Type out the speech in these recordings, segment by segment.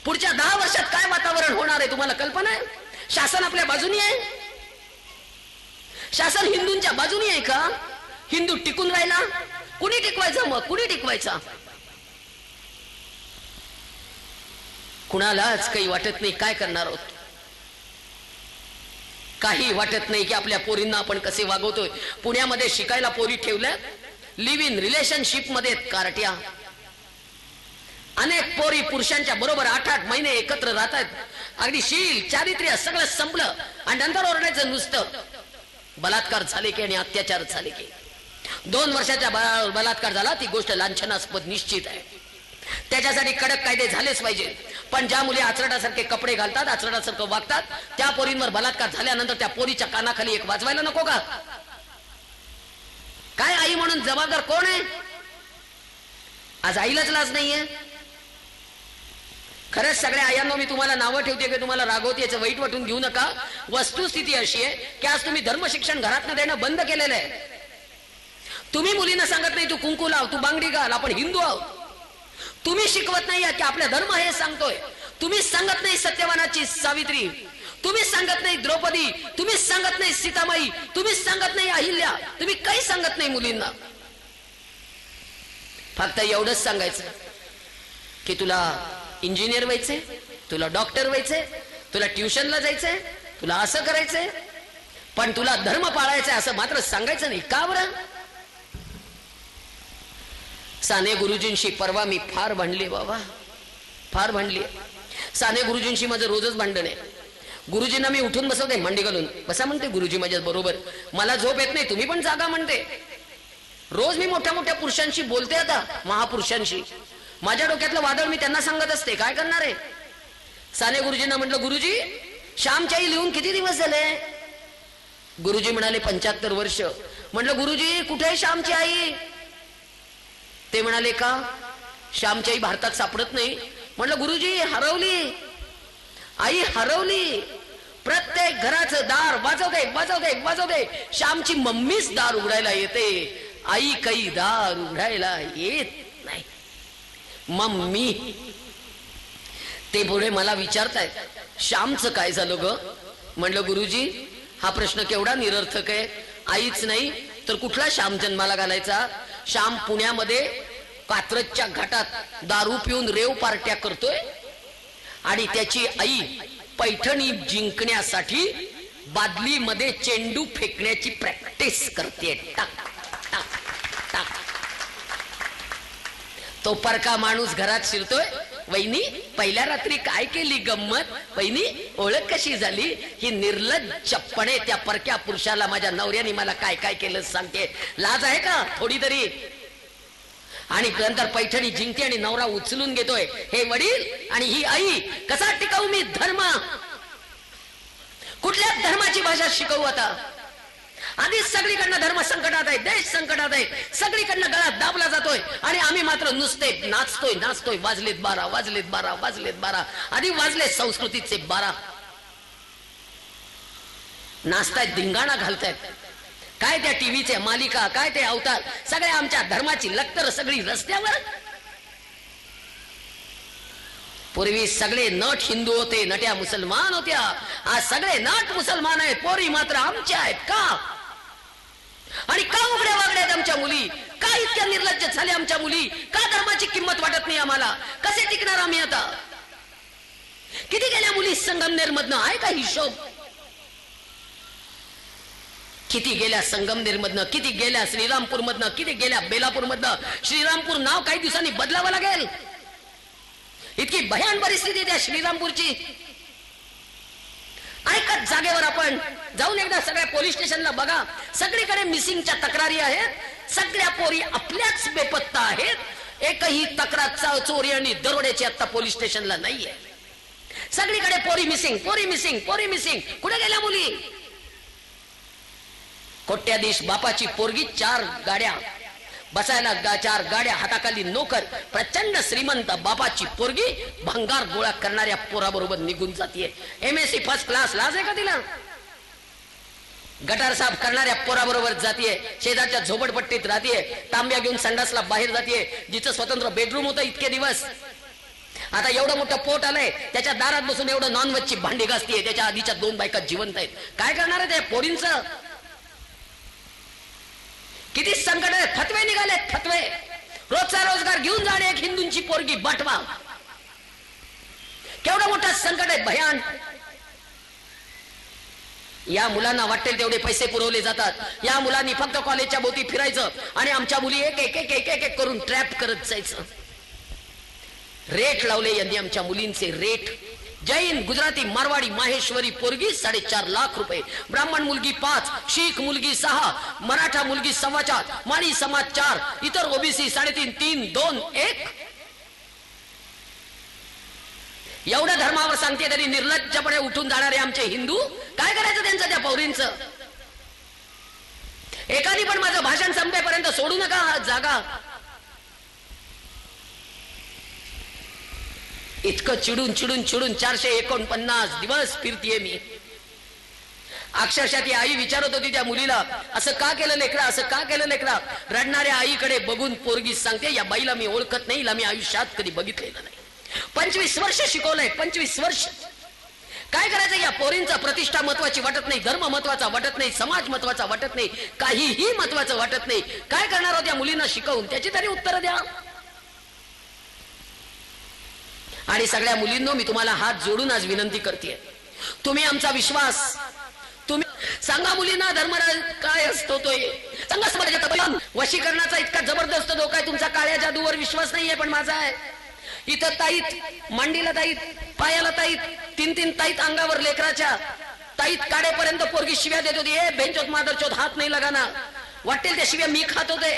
पुढच्या 10 वर्षात काय वातावरण होणार आहे तुम्हाला कल्पना आहे? शासन आपल्या बाजूनी आहे? शासन हिंदूंच्या बाजूनी आहे का? हिंदू टिकून राहिला? कुणी टिकवायचा? मग कुणी टिकवायचा? कुणालाच काही वाटत नाही काय करणार आहोत. काही वाटत नाही की आपल्या पोरींना आपण कसे वागवतोय. पुण्यामध्ये शिकायला पोरी ठेवल्या, लिव्ह इन रिलेशनशिप मध्ये कारट्या. अनेक पोरी पुरुषांच्या बरोबर 8-8 महिने एकत्र राहतात. अगदी शील चारित्र्य सगळं संपलं आणि नंतर ओरडायचं नुसतं बलात्कार झाले की आणि अत्याचार झाले की. 2 वर्षाचा बलात्कार झाला ती गोष्ट लांछनास्पद निश्चित आहे. त्याच्यासाठी कडक कायदे झालेच पाहिजे. पण ज्या मुली आचरडासारखे कपडे घालतात, आचरडासारखं वागतात, त्या पोरींवर बलात्कार झाल्यानंतर त्या पोरीच्या कानाखाली एक वाजवायला नको का? काय आई म्हणून जबाबदार कोण आहे? आज आईलाच लाज नाहीये. खरंच सगळ्या आयांनो मी तुम्हाला नावं ठेवते की तुम्हाला रागवते, याचं वाईट वाटून घेऊ नका. वस्तुस्थिती अशी आहे की आज तुम्ही धर्मशिक्षण घरातनं देणं बंद केलेलं आहे. तुम्ही मुलींना सांगत नाही तू कुंकू लाव, तू बांगडी घाल, आपण हिंदू आहोत. तुम्ही शिकवत नाही की आपला धर्म हे सांगतोय. तुम्ही सांगत नाही सत्यवानाची सावित्री, तुम्ही सांगत नाही द्रौपदी, तुम्ही सांगत नाही सीतामाई, तुम्ही सांगत नाही अहिल्या, तुम्ही काही सांगत नाही मुलींना. फक्त एवढंच सांगायचं की तुला इंजिनियर व्हायचंय, तुला डॉक्टर व्हायचंय, तुला ट्युशनला जायचंय, तुला असं करायचंय, पण तुला धर्म पाळायचंय असं मात्र सांगायचं नाही. का बरं? साने गुरुजींशी परवा मी फार भांडले बाबा, फार भांडली. साने गुरुजींशी माझं रोजच भांडण आहे. गुरुजींना मी उठून बसवते, मांडी घालून बसा म्हणते गुरुजी माझ्या बरोबर. मला झोप येत नाही, तुम्ही पण जागा म्हणते. रोज मी मोठ्या मोठ्या पुरुषांशी बोलते, आता महापुरुषांशी. माझ्या डोक्यातलं वादळ मी त्यांना सांगत असते. काय करणार आहे? साने गुरुजींना म्हटलं गुरुजी श्यामची आई लिहून किती दिवस झाले? गुरुजी म्हणाले 75 वर्ष. म्हटलं गुरुजी कुठे आहे श्यामची आई? ते म्हणाले का? श्यामची आई भारतात सापडत नाही. म्हटलं गुरुजी हरवली, आई हरवली. प्रत्येक घराचं दार वाजवते वाजवते वाजवते. श्यामची मम्मीच दार उघडायला येते, आई काही दार उघडायला येत नाही. मम्मी. ते पुढे मला विचारतायत श्यामचं काय झालं ग? म्हणलं गुरुजी हा प्रश्न केवढा निरर्थक आहे. आईच नाही तर कुठला श्याम जन्माला घालायचा? श्याम पुण्यामध्ये कात्रजच्या घाटात दारू पिऊन रेव पार्ट्या करतोय आणि त्याची आई पैठणी जिंकण्यासाठी बादलीमध्ये चेंडू फेकण्याची प्रॅक्टिस करते. टाक टाक टाक. तो परका माणूस घरात शिरतोय, वहिनी पहिल्या रात्री काय केली गंमत? वहिनी ओळख कशी झाली? ही निर्लज्जपणे त्या परक्या पुरुषाला माझ्या नवऱ्याने मला काय काय केलं सांगते. लाज आहे का थोडी तरी? आणि नंतर पैठणी जिंकते आणि नवरा उचलून घेतोय. हे वडील आणि ही आई, कसा टिकाऊ मी धर्म? कुठल्या धर्माची भाषा शिकवू आता? आधीच सगळीकडनं धर्म संकटात आहे, देश संकटात आहे, सगळीकडनं गळा दाबला जातोय आणि आम्ही मात्र नुसते नाचतोय नाचतोय. वाजलेत 12, वाजलेत 12, वाजलेत 12. आधी वाजले संस्कृतीचे 12. नाचतायत, धिंगाणा घालतायत. काय त्या टीव्हीच्या मालिका, काय ते अवतार, सगळ्या आमच्या धर्माची लक्तर सगळी रस्त्यावर. पूर्वी सगळे नट हिंदू होते, नट्या मुसलमान होत्या. आज सगळे नट मुसलमान आहेत, पोरी मात्र आमच्या आहेत. का? आणि का उघड्या वागड्यात आमच्या मुली? का इतक्या निर्लज्ज झाल्या आमच्या मुली? का धर्माची किंमत वाटत नाही आम्हाला? कसे टिकणार आम्ही आता? किती गेल्या मुली संगमनेर मधनं? आहे का हिशोब? किती गेल्या संगमनेर मधनं, किती गेल्या श्रीरामपूर मधनं, किती गेल्या बेलापूर मधनं. श्रीरामपूर नाव काही दिवसांनी बदलावं लागेल. इतकी भयान परिस्थिती त्या श्रीरामपूरची. ऐकत जागेवर आपण जाऊन एकदा सगळ्या पोलीस स्टेशनला बघा. सगळीकडे मिसिंगच्या तक्रारी आहेत. सगळ्या पोरी आपल्याच बेपत्ता आहेत. एकही तक्रार चोरी आणि दरोड्याची आता पोलीस स्टेशनला नाहीये. सगळीकडे पोरी मिसिंग, पोरी मिसिंग, पोरी मिसिंग. कुठे गेल्या मुली? कोट्याधीश बापाची पोरगी 4 गाड्या बसायला, 4 गाड्या हाताखाली नोकर. प्रचंड श्रीमंत बापाची पोरगी भंगार गोळा करणाऱ्या पोराबरोबर निघून जातीये. MSc first class. लाज आहे का तिला? गटार साफ करणाऱ्या पोराबरोबर जातीये. शेजारच्या झोपडपट्टीत राहतीये. तांब्या घेऊन संडासला बाहेर जातीये. जिचं स्वतंत्र बेडरूम होतं इतके दिवस. आता एवढं मोठं पोट आलंय, त्याच्या दारात बसून एवढं नॉनव्हेजची भांडी घासतीये, त्याच्या आधीच्या 2 बायका जिवंत आहेत. काय करणार आहे त्या पोरींचं? किती संकट आहे. फतवे निघालेत, फतवे. रोजचा रोजगार घेऊन जाणे, एक हिंदूंची पोरगी बटवा. केवढं मोठं संकट आहे, भयान. या मुलांना वाटेल तेवढे पैसे पुरवले जातात. या मुलांनी फक्त कॉलेजच्या भोवती फिरायचं आणि आमच्या मुली एक एक एक एक एक करून ट्रॅप करत जायचं. रेट लावले यांनी आमच्या मुलींचे, रेट. जैन, गुजराती, मारवाडी, माहेश्वरी पोरगी 4.5 लाख रुपये, ब्राह्मण मुलगी 5, शीख मुलगी 6, मराठा मुलगी 4.25, माळी समाज 4, इतर ओबीसी 3.5, 3, 2, 1. एवढ्या धर्मावर सांगते तरी निर्लज्जपणे उठून जाणारे आमचे हिंदू. काय करायचं त्यांचं, त्या पौरींचं? एकाने पण माझं भाषण संपेपर्यंत सोडू नका हा जागा. इतकं चिडून चिडून चिडून 449 दिवस फिरतीये मी. अक्षरशः ती आई विचारत होती त्या मुलीला, असं का केलं लेकरा, असं का केलं लेकरा? रडणाऱ्या आईकडे बघून पोरगी सांगते, या बाईला मी ओळखत नाही, हिला मी आयुष्यात कधी बघितलेलं नाही. 25 वर्ष शिकवलंय, 25 वर्ष. काय करायचं? या पोरींचा प्रतिष्ठा महत्वाची वाटत नाही, धर्म महत्वाचा वाटत नाही, समाज महत्वाचा वाटत नाही, काहीही महत्वाचं वाटत नाही. काय करणार आहोत या मुलींना शिकवून? त्याची तरी उत्तर द्या. आणि सगळ्या मुलींनो, मी तुम्हाला हात जोडून आज विनंती करते, तुम्ही आमचा विश्वास, तुम्ही सांगा मुलींना धर्मराज काय असतो तो. सांगा, वशीकरणाचा इतका जबरदस्त धोका आहे. तुमचा काळ्या जादूवर विश्वास नाहीये, पण माझा आहे. इथं ताईत, मांडीला ताईत, पायाला ताईत, 3-3 ताईत अंगावर लेकराच्या, ताईत काढेपर्यंत पोरगी शिव्या देत होती. ए बेंचोत मादरचोत, हात नाही लगाना. वाटेल त्या शिव्या मी खात होते.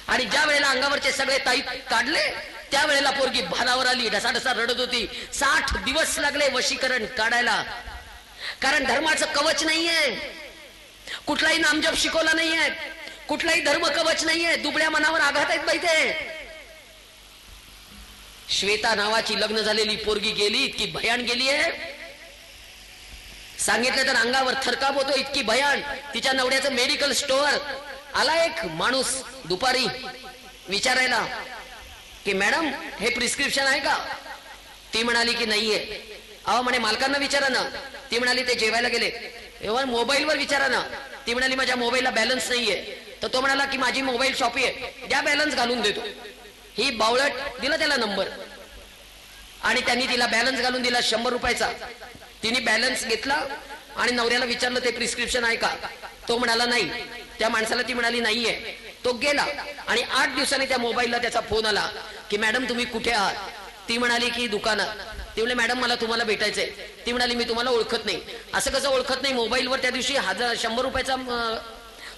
आणि ज्या वेळेला अंगावरचे सगळे ताईत काढले, त्यावेळेला पोरगी भानावर आली, ढसाढसा रडत होती. 60 दिवस लागले वशीकरण काढायला. कारण धर्माचं कवच नाहीये, कुठलाही नामजप शिकवला नाहीये, कुठलाही धर्म कवच नाहीये. दुबळ्या मनावर आघात आहेत बाई ते. श्वेता नावाची लग्न झालेली पोरगी गेली, इतकी भयान गेली आहे, सांगितलं तर अंगावर थरकाप होतो, इतकी भयान. तिच्या नवऱ्याचं मेडिकल स्टोअर. आला एक माणूस दुपारी विचारायला की मॅडम हे प्रिस्क्रिप्शन आहे का? ती म्हणाली की नाहीये. अहो म्हणे मालकांना विचारा ना. ती म्हणाली ते जेवायला गेले. एव्हा मोबाईलवर विचारा ना. ती म्हणाली माझ्या मोबाईलला बॅलन्स नाहीये. तर तो म्हणाला की माझी मोबाईल शॉपी आहे, द्या बॅलन्स घालून देतो. ही बावळट दिला त्याला नंबर आणि त्यांनी तिला बॅलन्स घालून दिला 100 रुपयाचा. तिने बॅलन्स घेतला आणि नवऱ्याला विचारलं ते प्रिस्क्रिप्शन आहे का? तो म्हणाला नाही. त्या माणसाला ती म्हणाली नाहीये. तो गेला आणि 8 दिवसांनी त्या मोबाईलला त्याचा फोन आला की मॅडम तुम्ही कुठे आहात? ती म्हणाली की दुकानात. ती म्हणाली मॅडम मला तुम्हाला भेटायचंय. ती म्हणाली मी तुम्हाला ओळखत नाही. असं कसं ओळखत नाही? मोबाईलवर त्या दिवशी 100 रुपयाचा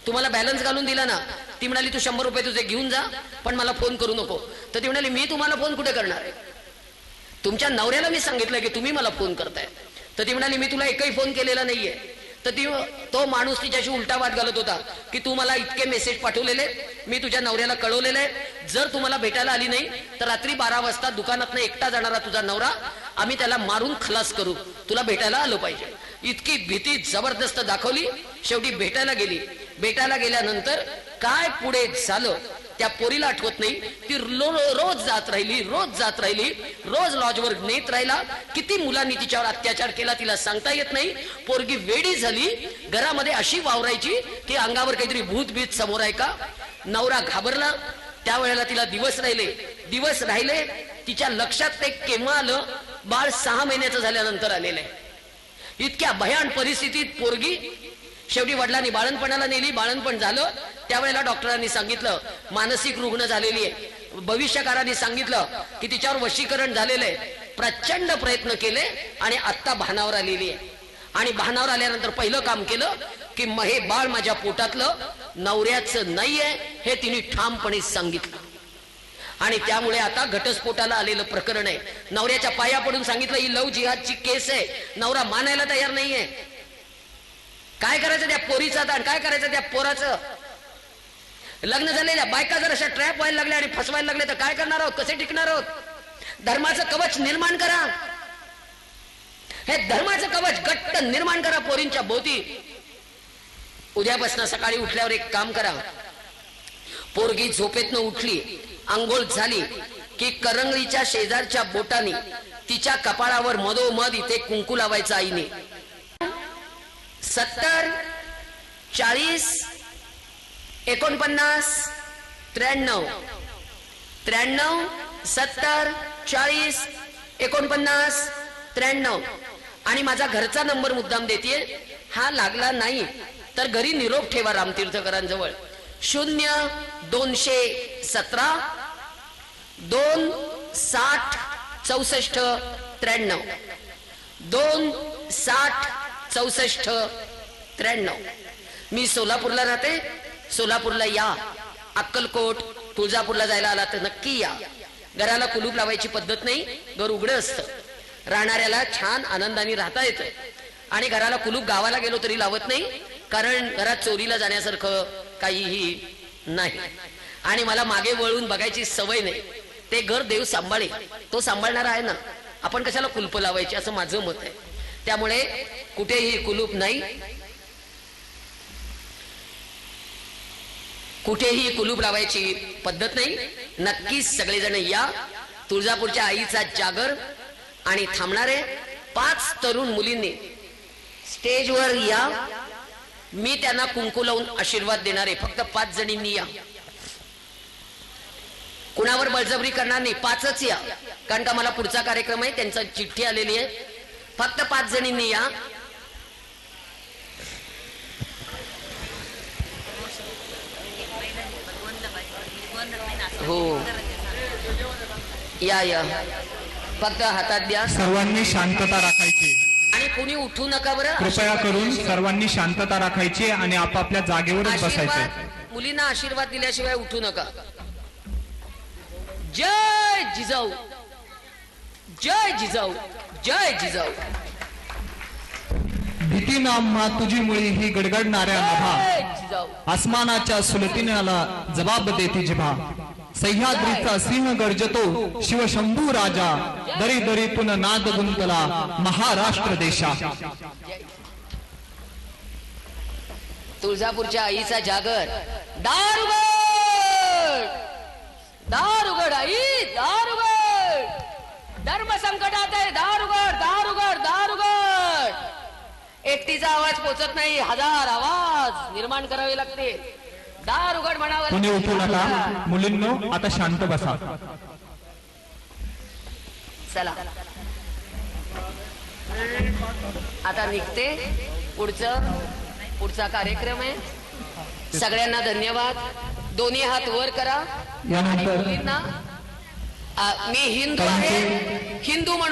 तुम्हाला बॅलन्स घालून दिला ना. ती म्हणाली तू 100 रुपये तुझे घेऊन जा, पण मला फोन करू नको. तर ती म्हणाली मी तुम्हाला फोन कुठे करणार आहे? तुमच्या नवऱ्याला मी सांगितलं की तुम्ही मला फोन करताय. तर ती म्हणाली मी तुला एकही फोन केलेला नाहीये. तर तो माणूस तिच्याशी उलटा वाद घालत होता की तू मला इतके मेसेज पाठवलेले, मी तुझ्या नवऱ्याला कळवलेले, जर तुम्हाला भेटायला आली नाही तर रात्री 12 वाजता दुकानातनं एकटा जाणारा तुझा नवरा आम्ही त्याला मारून खलास करू, तुला भेटायला आलं पाहिजे. इतकी भीती जबरदस्त दाखवली. शेवटी भेटायला गेली. भेटायला गेल्यानंतर काय पुढे झालं त्या पोरीला आठवत नाही. ती रोज जात राहिली, रोज जात राहिली, रोज लॉजवर नेत राहिला. किती मुलांनी तिच्यावर अत्याचार केला तिला सांगता येत नाही. पोरगी वेडी झाली. घरामध्ये अशी वावरायची की अंगावर काहीतरी भूत बीत समोर आहे का. नवरा घाबरला. त्यावेळेला तिला दिवस राहिले. तिच्या लक्षात ते केव्हा आलं? बाळ 6 महिन्याचं झाल्यानंतर आलेलं आहे. इतक्या भयान परिस्थितीत पोरगी शेवटी वडिलांनी बाळणपणाला नेली. बाळणपण झालं. त्यावेळेला डॉक्टरांनी सांगितलं मानसिक रुग्ण झालेली आहे. भविष्यकारांनी सांगितलं की तिच्यावर वशीकरण झालेलं आहे. प्रचंड प्रयत्न केले आणि आत्ता भानावर आलेली आहे. आणि भानावर आल्यानंतर पहिलं काम केलं की हे बाळ माझ्या पोटातलं नवऱ्याचं नाहीये हे तिने ठामपणे सांगितलं. आणि त्यामुळे आता घटस्फोटाला आलेलं प्रकरण आहे. नवऱ्याच्या पाया पडून सांगितलं ही लव जिहादची केस आहे. नवरा मानायला तयार नाहीये. काय करायचं त्या पोरीचं आता? काय करायचं त्या पोराचं? लग्न झालेल्या बायका जर अशा ट्रॅप व्हायला लागल्या आणि फसवायला लागले तर काय करणार आहोत? कसे टिकणार आहोत? धर्माचं कवच निर्माण करा. हे धर्माचं कवच घट्ट निर्माण करा पोरींच्या भोवती. उद्यापासून सकाळी उठल्यावर एक काम करा. पोरगी झोपेतनं उठली, आंघोळ झाली, की करंगळीच्या शेजारच्या बोटाने तिच्या कपाळावर मधोमध इथे कुंकू लावायचं आईने. 70 40 49 93 93 70 40 49 93 आणि माझा घरचा नंबर मुद्दाम देते. हा लागला नाही तर घरी निरोप ठेवा रामतीर्थकरांजवळ. 0-217 2 60 64 93 2 60 64 93. मी सोलापूरला राहते. सोलापूरला या. अक्कलकोट तुळजापूरला जायला आला तर नक्की या. घराला कुलूप लावायची पद्धत नाही. घर उघडं असतं. राहणाऱ्याला छान आनंदाने राहता येतं. आणि घराला कुलूप गावाला गेलो तरी लावत नाही, कारण घरात चोरीला जाण्यासारखं काहीही नाही. आणि मला मागे वळून बघायची सवय नाही. ते घर देव सांभाळे. तो सांभाळणारा आहे ना. आपण कशाला कुलप लावायची असं माझं मत आहे. त्यामुळे कुठेही कुलूप नाही. कुठेही कुलूप लावायची पद्धत नाही. नक्कीच सगळेजण या. तुळजापूरच्या आईचा जागर. आणि थांबणारे 5 तरुण मुलींनी स्टेजवर या. मी त्यांना कुंकू लावून आशीर्वाद देणार आहे. फक्त 5 जणींनी या. कुणावर बळजबरी करणार नाही. 5च या, कारण का मला पुढचा कार्यक्रम आहे. त्यांचा चिठ्ठी आलेली आहे. फक्त 5 जणींनी या. हो या या. फक्त हातात द्या. सर्वांनी शांतता राखायची आणि कुणी उठू नका बरं. कृपया करून सर्वांनी शांतता राखायची आणि आपापल्या जागेवरच बसायचे. मुलींना आशीर्वाद दिल्याशिवाय उठू नका. जय जिजाऊ, जय जिजाऊ, जय जिजाऊ. भीती नाम्हा तुझी मुळी ही गडगडणाऱ्या नभा. जय जिजाऊ. आसमानाच्या सुलतीनाला जबाब देती जिभा. सह्याद्रीचा सिंह गर्जतो शिवशंभू राजा. दरी दरीतून नाद गुंतला महाराष्ट्र देशा. तुळजापूरच्या आईचा जागर. दार उघड, दार उघड आई, दार उघड. धर्म संकटात आहे. दार उघड, दार उघड, दार उघड. एकटीचा आवाज पोचत नाही. 1000 आवाज निर्माण करावे लागते. दार उघड म्हणावं. कोणी उठू नका. मुलींनो आता शांत बसा. चला आता निघते. पुढचा कार्यक्रम आहे. सगळ्यांना धन्यवाद. दोन्ही हात वर करा. यानंतर मी हिंदू आहे. हिंदू म्हणून